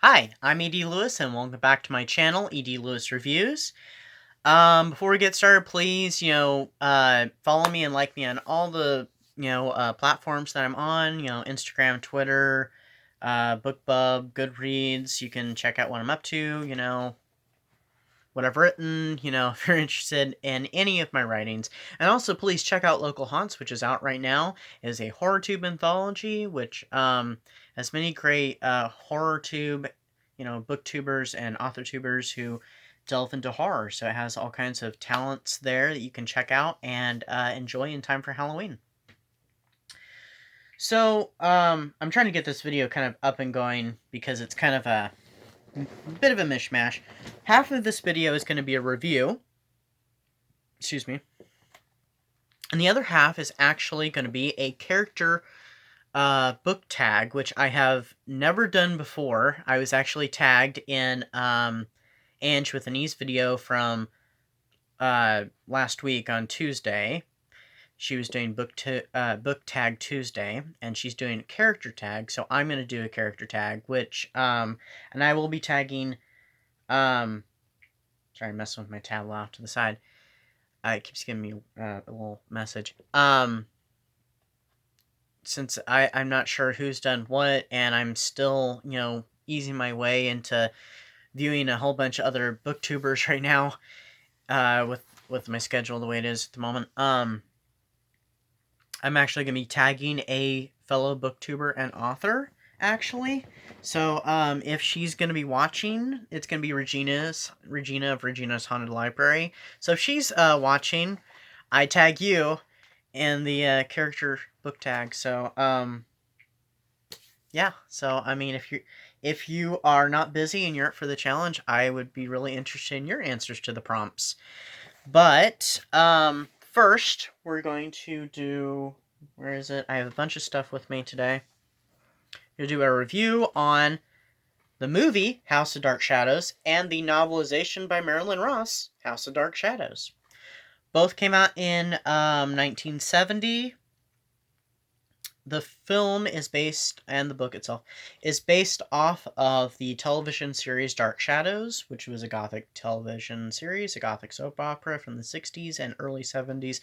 Hi, I'm E.D. Lewis, and welcome back to my channel, E.D. Lewis Reviews. Before we get started, please, follow me and like me on all the, platforms that I'm on, Instagram, Twitter, BookBub, Goodreads. You can check out what I'm up to, what I've written, if you're interested in any of my writings. And also, please check out Local Haunts, which is out right now. It is a HorrorTube anthology, which has many great HorrorTube, booktubers and authortubers who delve into horror. So it has all kinds of talents there that you can check out and enjoy in time for Halloween. So, I'm trying to get this video kind of up and going because it's kind of a bit of a mishmash. Half of this video is going to be a review. Excuse me. And the other half is actually going to be a character book tag, which I have never done before. I was actually tagged in Ange with an Ease video from last week on Tuesday. She was doing book tag Tuesday, and she's doing a character tag, so I'm going to do a character tag, which, and I will be tagging, sorry, I'm messing with my tab off to the side. It keeps giving me a little message. Since I'm not sure who's done what, and I'm still, easing my way into viewing a whole bunch of other booktubers right now, with my schedule the way it is at the moment, I'm actually going to be tagging a fellow booktuber and author, actually. So, if she's going to be watching, it's going to be Regina of Regina's Haunted Library. So if she's watching, I tag you in the character book tag. So, yeah. So, I mean, if you are not busy and you're up for the challenge, I would be really interested in your answers to the prompts. But, first, we're going to do... Where is it? I have a bunch of stuff with me today. We'll do a review on the movie, House of Dark Shadows, and the novelization by Marilyn Ross, House of Dark Shadows. Both came out in 1970. The film is based, and the book itself, is based off of the television series Dark Shadows, which was a Gothic television series, a Gothic soap opera from the 60s and early 70s.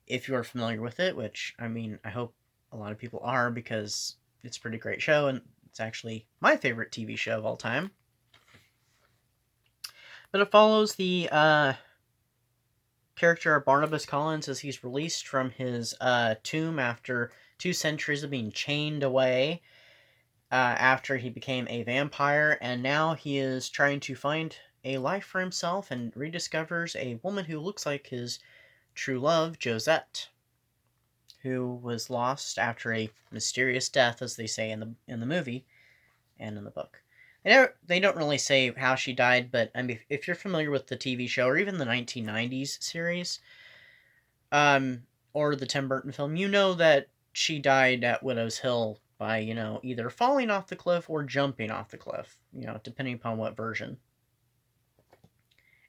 If you are familiar with it, which, I mean, I hope a lot of people are, because it's a pretty great show, and it's actually my favorite TV show of all time. But it follows the character of Barnabas Collins as he's released from his tomb after 2 centuries of being chained away after he became a vampire, and now he is trying to find a life for himself and rediscovers a woman who looks like his true love, Josette, who was lost after a mysterious death, as they say in the movie and in the book. They don't really say how she died, but I mean, if you're familiar with the TV show or even the 1990s series, or the Tim Burton film, you know that she died at Widow's Hill by, either falling off the cliff or jumping off the cliff, depending upon what version.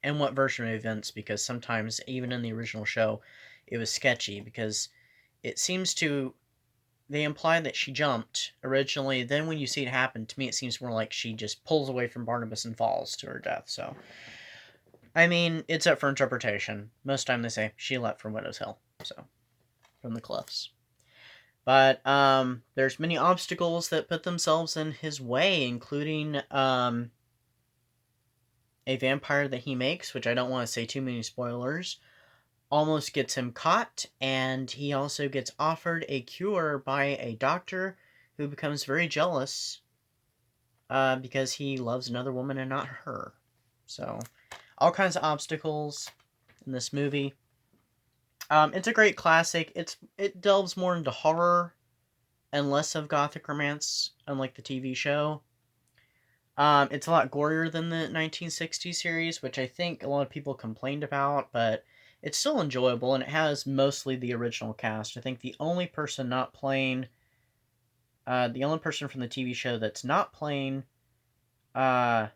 And what version of events, because sometimes, even in the original show, it was sketchy, because it seems to... They imply that she jumped originally, then when you see it happen, to me it seems more like she just pulls away from Barnabas and falls to her death, so... I mean, it's up for interpretation. Most time they say she leapt from Widow's Hill, so... from the cliffs. But, there's many obstacles that put themselves in his way, including, a vampire that he makes, which I don't want to say too many spoilers, almost gets him caught, and he also gets offered a cure by a doctor who becomes very jealous because he loves another woman and not her. So, all kinds of obstacles in this movie. It's a great classic. It delves more into horror and less of gothic romance, unlike the TV show. It's a lot gorier than the 1960s series, which I think a lot of people complained about, but it's still enjoyable, and it has mostly the original cast. I think the only person from the TV show that's not playing one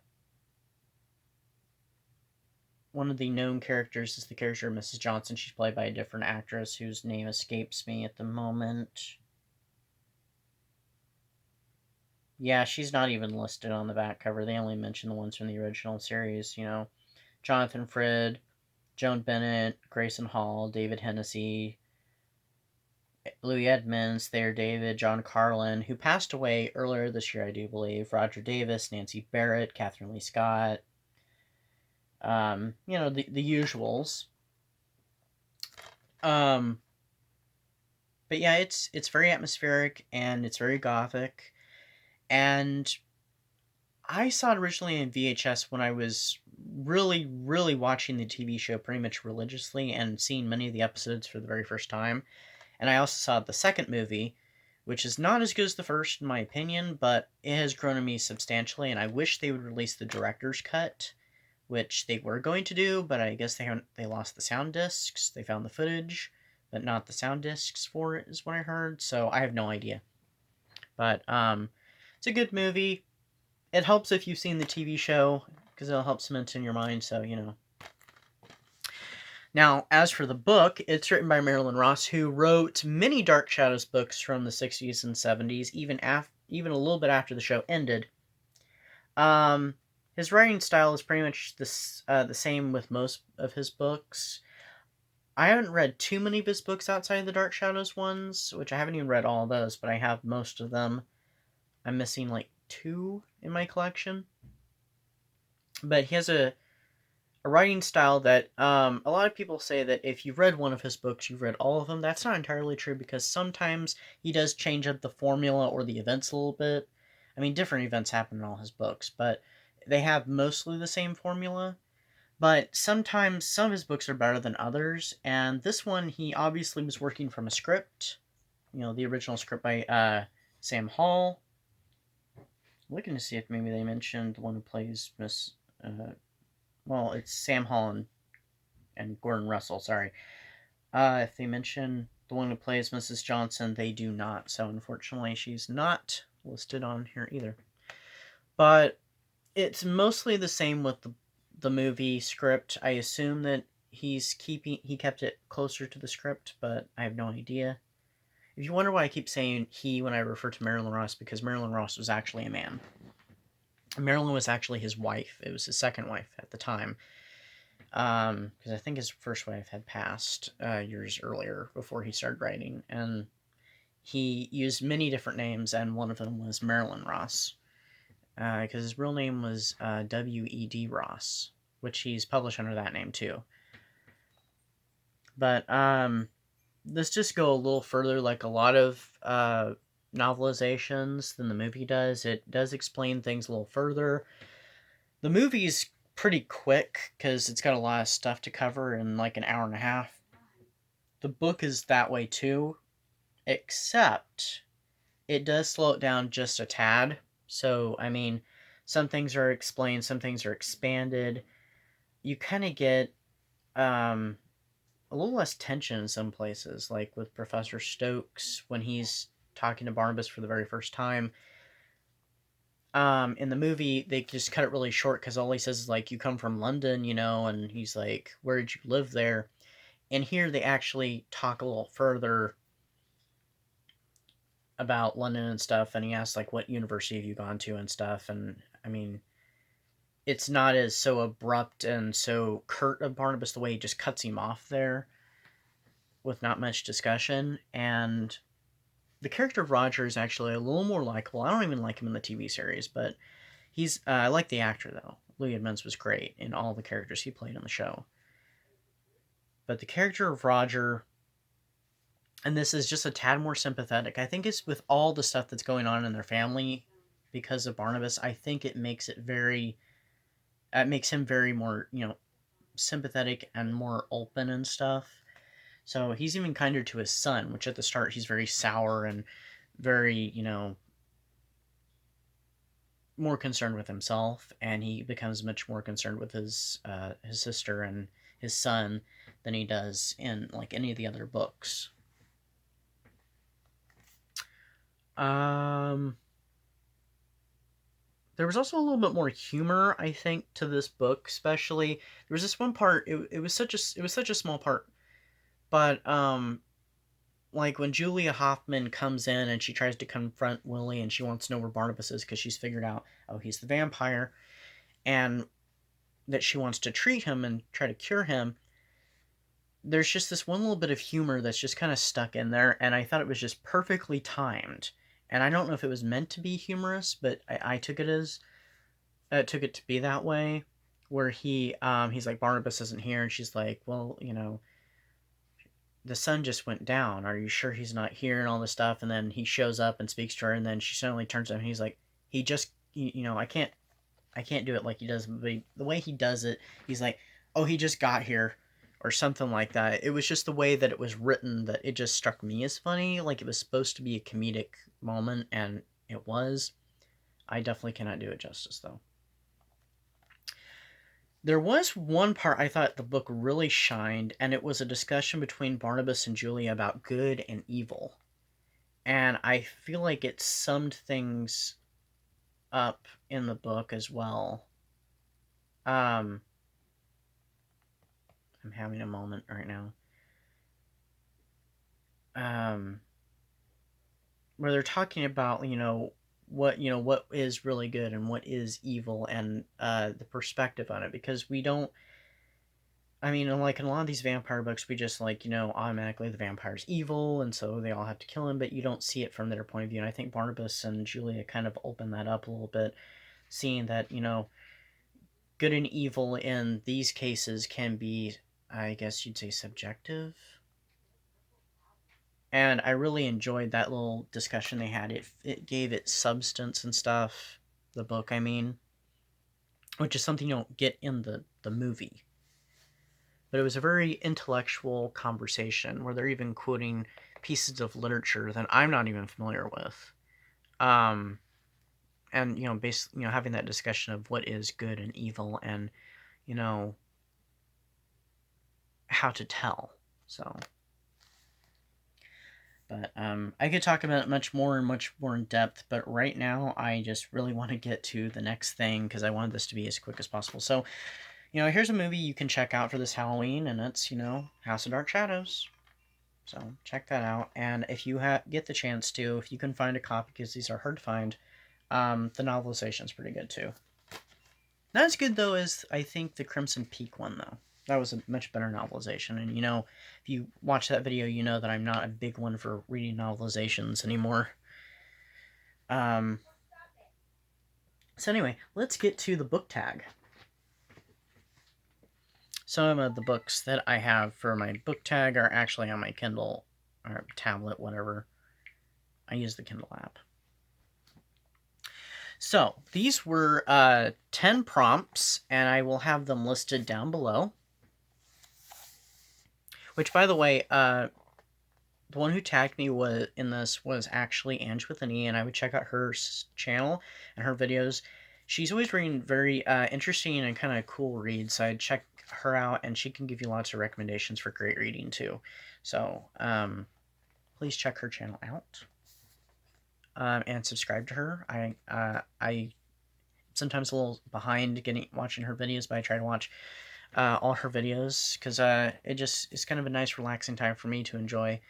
of the known characters is the character of Mrs. Johnson. She's played by a different actress whose name escapes me at the moment. Yeah, she's not even listed on the back cover. They only mention the ones from the original series, you know. Jonathan Frid, Joan Bennett, Grayson Hall, David Hennessy, Louis Edmonds, Thayer David, John Carlin, who passed away earlier this year, I do believe, Roger Davis, Nancy Barrett, Catherine Lee Scott, you know, the usuals. But yeah, it's very atmospheric and it's very gothic. And I saw it originally in VHS when I was really, really watching the TV show pretty much religiously and seeing many of the episodes for the very first time. And I also saw the second movie, which is not as good as the first, in my opinion, but it has grown on me substantially, and I wish they would release the director's cut, which they were going to do, but I guess they lost the sound discs. They found the footage, but not the sound discs for it, is what I heard, so I have no idea. But it's a good movie. It helps if you've seen the TV show, because it'll help cement in your mind, so, you know. Now, as for the book, it's written by Marilyn Ross, who wrote many Dark Shadows books from the 60s and 70s, even a little bit after the show ended. His writing style is pretty much the same with most of his books. I haven't read too many of his books outside of the Dark Shadows ones, which I haven't even read all of those, but I have most of them. I'm missing like 2 in my collection. But he has a writing style that a lot of people say that if you've read one of his books, you've read all of them. That's not entirely true, because sometimes he does change up the formula or the events a little bit. I mean, different events happen in all his books, but they have mostly the same formula. But sometimes some of his books are better than others, and this one he obviously was working from a script. You know, the original script by Sam Hall. I'm looking to see if maybe they mentioned the one who plays Miss... well, it's Sam Hall and Gordon Russell, sorry. If they mention the one who plays Mrs. Johnson, they do not. So, unfortunately, she's not listed on here either. But it's mostly the same with the movie script. I assume that he kept it closer to the script, but I have no idea. If you wonder why I keep saying he when I refer to Marilyn Ross, because Marilyn Ross was actually a man. Marilyn was actually his wife. It was his second wife at the time. Because I think his first wife had passed years earlier before he started writing. And he used many different names, and one of them was Marilyn Ross. Because his real name was W.E.D. Ross, which he's published under that name too. But let's just go a little further, like a lot of novelizations than the movie does. It does explain things a little further. The movie's pretty quick because it's got a lot of stuff to cover in like an hour and a half. The book is that way too, except it does slow it down just a tad. So, I mean, some things are explained, some things are expanded. You kind of get a little less tension in some places, like with Professor Stokes when he's talking to Barnabas for the very first time. In the movie, they just cut it really short because all he says is, like, you come from London, you know, and he's like, where did you live there? And here they actually talk a little further about London and stuff, and he asks, like, what university have you gone to and stuff, and, I mean, it's not as so abrupt and so curt of Barnabas the way he just cuts him off there with not much discussion, and the character of Roger is actually a little more likable. I don't even like him in the TV series, but he's I like the actor, though. Louis Edmonds was great in all the characters he played on the show. But the character of Roger, and this is just a tad more sympathetic, I think it's with all the stuff that's going on in their family because of Barnabas, I think it makes it makes him very more, you know, sympathetic and more open and stuff. So he's even kinder to his son, which at the start he's very sour and very, you know, more concerned with himself, and he becomes much more concerned with his sister and his son than he does in like any of the other books. There was also a little bit more humor, I think, to this book, especially. There was this one part. It was such a small part, but like when Julia Hoffman comes in and she tries to confront Willie and she wants to know where Barnabas is because she's figured out, oh, he's the vampire, and that she wants to treat him and try to cure him. There's just this one little bit of humor that's just kind of stuck in there, and I thought it was just perfectly timed. And I don't know if it was meant to be humorous, but I took it as took it to be that way, where he's like, Barnabas isn't here, and she's like, well, the sun just went down. Are you sure he's not here and all this stuff? And then he shows up and speaks to her, and then she suddenly turns to him and he's like, he just, I can't do it like he does, but the way he does it, he's like, oh, he just got here, or something like that. It was just the way that it was written that it just struck me as funny, like it was supposed to be a comedic moment, and it was. I definitely cannot do it justice, though. There was one part I thought the book really shined, and it was a discussion between Barnabas and Julia about good and evil. And I feel like it summed things up in the book as well. I'm having a moment right now. Where they're talking about, what is really good and what is evil, and the perspective on it, because we don't, I mean, like in a lot of these vampire books, we just automatically the vampire's evil, and so they all have to kill him, but you don't see it from their point of view. And I think Barnabas and Julia kind of open that up a little bit, seeing that, good and evil in these cases can be, I guess you'd say, subjective. And I really enjoyed that little discussion they had. It gave it substance and stuff, the book, I mean, which is something you don't get in the movie. But it was a very intellectual conversation where they're even quoting pieces of literature that I'm not even familiar with. And, basically, having that discussion of what is good and evil, and, how to tell. So, but I could talk about it much more in depth, but right now I just really want to get to the next thing because I wanted this to be as quick as possible. So, here's a movie you can check out for this Halloween, and it's, House of Dark Shadows. So check that out, and if you get the chance to, if you can find a copy, because these are hard to find, the novelization's pretty good too. Not as good though as I think the Crimson Peak one though. That was a much better novelization, and if you watch that video, you know that I'm not a big one for reading novelizations anymore. So anyway, let's get to the book tag. Some of the books that I have for my book tag are actually on my Kindle or tablet, whatever. I use the Kindle app. So these were 10 prompts, and I will have them listed down below. Which, by the way, the one who tagged me in this was actually Ange with an E, and I would check out her channel and her videos. She's always reading very interesting and kind of cool reads, so I'd check her out, and she can give you lots of recommendations for great reading too. So please check her channel out and subscribe to her. I sometimes a little behind watching her videos, but I try to watch all her videos because it's kind of a nice relaxing time for me to enjoy,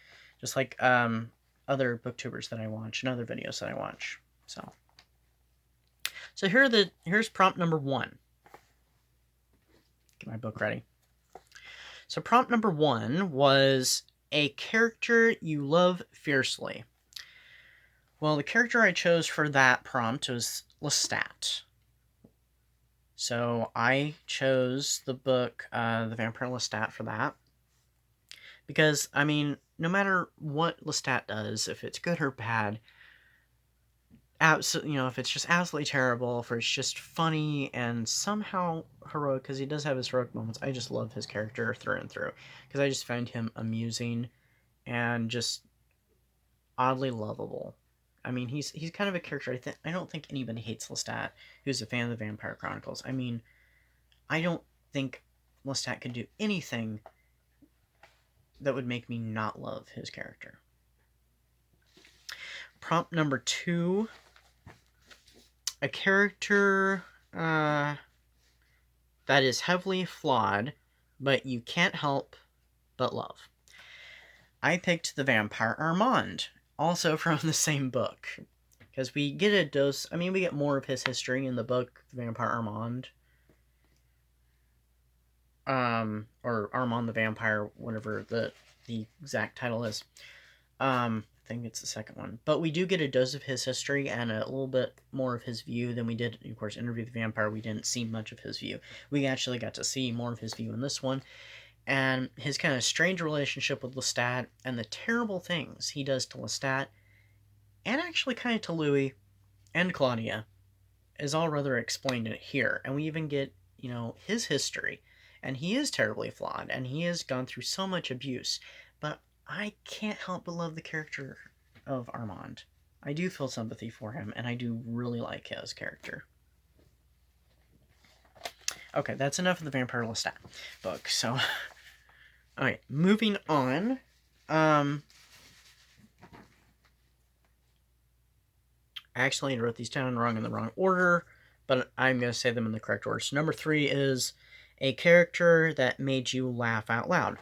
just like other booktubers that I watch and other videos that I watch. So here's prompt number 1. Get my book ready. So prompt number 1 was a character you love fiercely. Well, the character I chose for that prompt was Lestat. So I chose the book, The Vampire Lestat, for that. Because, I mean, no matter what Lestat does, if it's good or bad, if it's just absolutely terrible, if it's just funny and somehow heroic, because he does have his heroic moments, I just love his character through and through. Because I just find him amusing and just oddly lovable. I mean, he's kind of a character I don't think anybody hates Lestat who's a fan of the Vampire Chronicles. I mean, I don't think Lestat could do anything that would make me not love his character. Prompt number 2, a character that is heavily flawed, but you can't help but love. I picked the vampire Armand, also from the same book. Because we get a dose, I mean, we get more of his history in the book, The Vampire Armand. Or Armand the Vampire, whatever the exact title is. I think it's the second one. But we do get a dose of his history and a little bit more of his view than we did, of course, Interview with the Vampire. We didn't see much of his view. We actually got to see more of his view in this one. And his kind of strange relationship with Lestat and the terrible things he does to Lestat, and actually kind of to Louis and Claudia, is all rather explained here. And we even get, his history. And he is terribly flawed, and he has gone through so much abuse. But I can't help but love the character of Armand. I do feel sympathy for him, and I do really like his character. Okay, that's enough of the Vampire Lestat book. So, alright, moving on. I actually wrote these down wrong in the wrong order, but I'm going to say them in the correct order. So number 3 is a character that made you laugh out loud.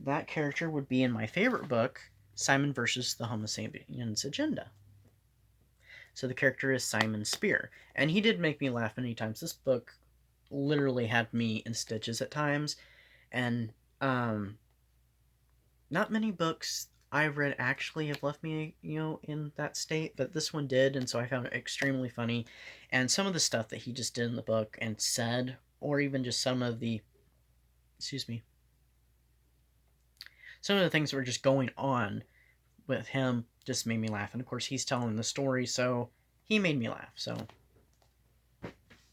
That character would be in my favorite book, Simon versus the Homo Sapiens Agenda. So the character is Simon Spear, and he did make me laugh many times. This book literally had me in stitches at times, and not many books I've read actually have left me, in that state, but this one did, and so I found it extremely funny. And some of the stuff that he just did in the book and said, or even just some of the things that were just going on with him just made me laugh. And of course, he's telling the story, so he made me laugh. So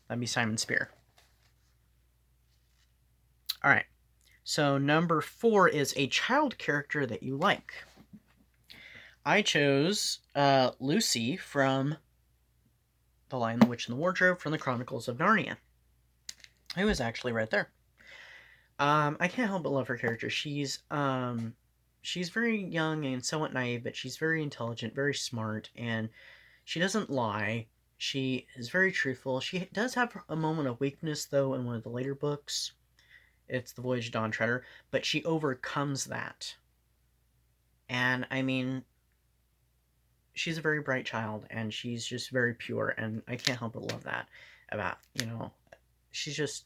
that'd be Simon Spear. All right. So number 4 is a child character that you like. I chose Lucy from The Lion, the Witch, and the Wardrobe from the Chronicles of Narnia. Who is actually right there. I can't help but love her character. She's very young and somewhat naive, but she's very intelligent, very smart, and she doesn't lie. She is very truthful. She does have a moment of weakness, though, in one of the later books. It's The Voyage of Dawn Treader, but she overcomes that. And, I mean, she's a very bright child, and she's just very pure, and I can't help but love that about, she's just,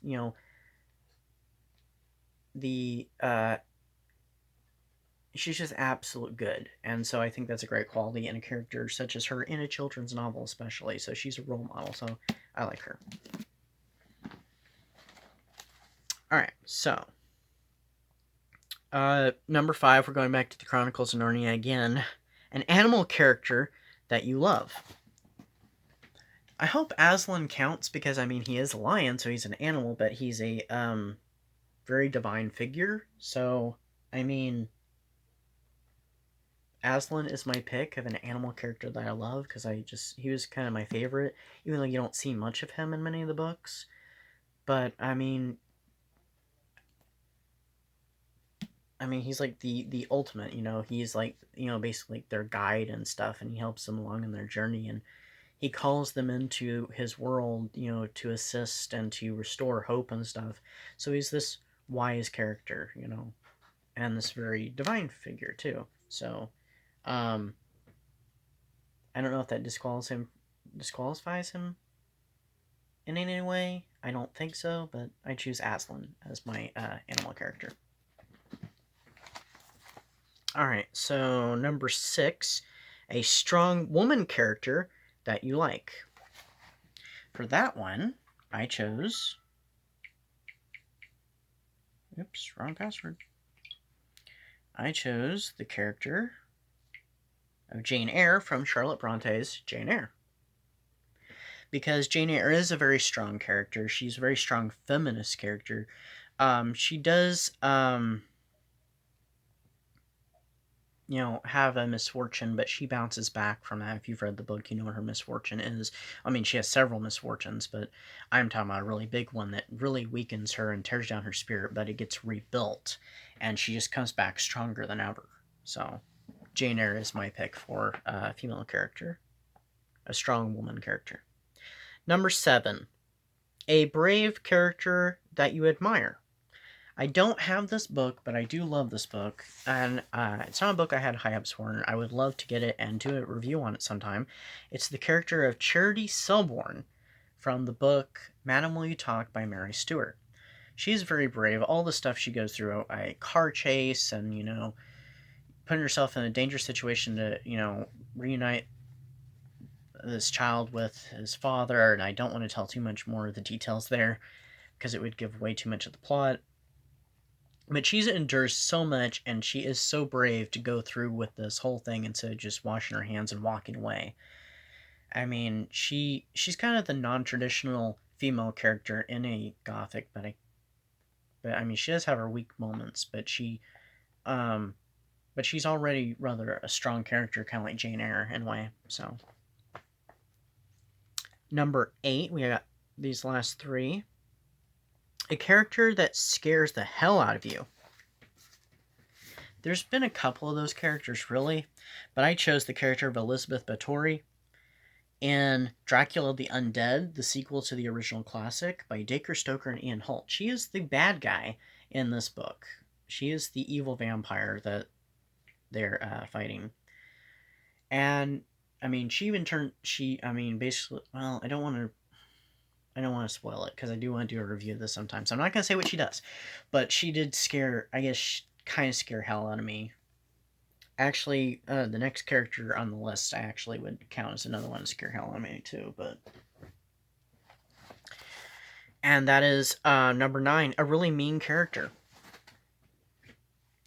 she's just absolute good. And so I think that's a great quality in a character such as her in a children's novel especially. So she's a role model, so I like her. Alright, so number 5, we're going back to the Chronicles of Narnia again. An animal character that you love. I hope Aslan counts because, I mean, he is a lion, so he's an animal, but he's a very divine figure. So, I mean, Aslan is my pick of an animal character that I love because he was kind of my favorite, even though you don't see much of him in many of the books. But, I mean, he's like the ultimate, he's like, basically their guide and stuff, and he helps them along in their journey, and he calls them into his world, to assist and to restore hope and stuff. So he's this wise character, and this very divine figure too. So, I don't know if that disqualifies him in any way. I don't think so, but I choose Aslan as my animal character. Alright, so number 6, a strong woman character that you like. For that one, I chose... Oops, wrong password. I chose the character of Jane Eyre from Charlotte Bronte's Jane Eyre. Because Jane Eyre is a very strong character. She's a very strong feminist character. She does... have a misfortune, but she bounces back from that. If you've read the book, you know what her misfortune is. I mean, she has several misfortunes, but I'm talking about a really big one that really weakens her and tears down her spirit, but it gets rebuilt, and she just comes back stronger than ever. So, Jane Eyre is my pick for a female character. A strong woman character. Number 7. A brave character that you admire. I don't have this book, but I do love this book, and it's not a book I had high hopes for, and I would love to get it and do a review on it sometime. It's the character of Charity Selborne from the book Madam Will You Talk by Mary Stuart. She's very brave. All the stuff she goes through, a car chase, and, putting herself in a dangerous situation to, reunite this child with his father, and I don't want to tell too much more of the details there because it would give way too much of the plot. But she endures so much, and she is so brave to go through with this whole thing instead of just washing her hands and walking away. I mean, she's kind of the non-traditional female character in a Gothic, but I mean, she does have her weak moments, but she's already rather a strong character, kind of like Jane Eyre in a way. So, number 8, we got these last 3. A character that scares the hell out of you. There's been a couple of those characters, really, but I chose the character of Elizabeth Bathory in Dracula the Undead, the sequel to the original classic by Dacre Stoker and Ian Holt. She is the bad guy in this book. She is the evil vampire that they're fighting. And, I mean, basically, well, I don't want to spoil it, because I do want to do a review of this sometime, so I'm not going to say what she does. But she did kind of scare hell out of me. Actually, the next character on the list I actually would count as another one to scare hell out of me, too. And that is number 9, a really mean character.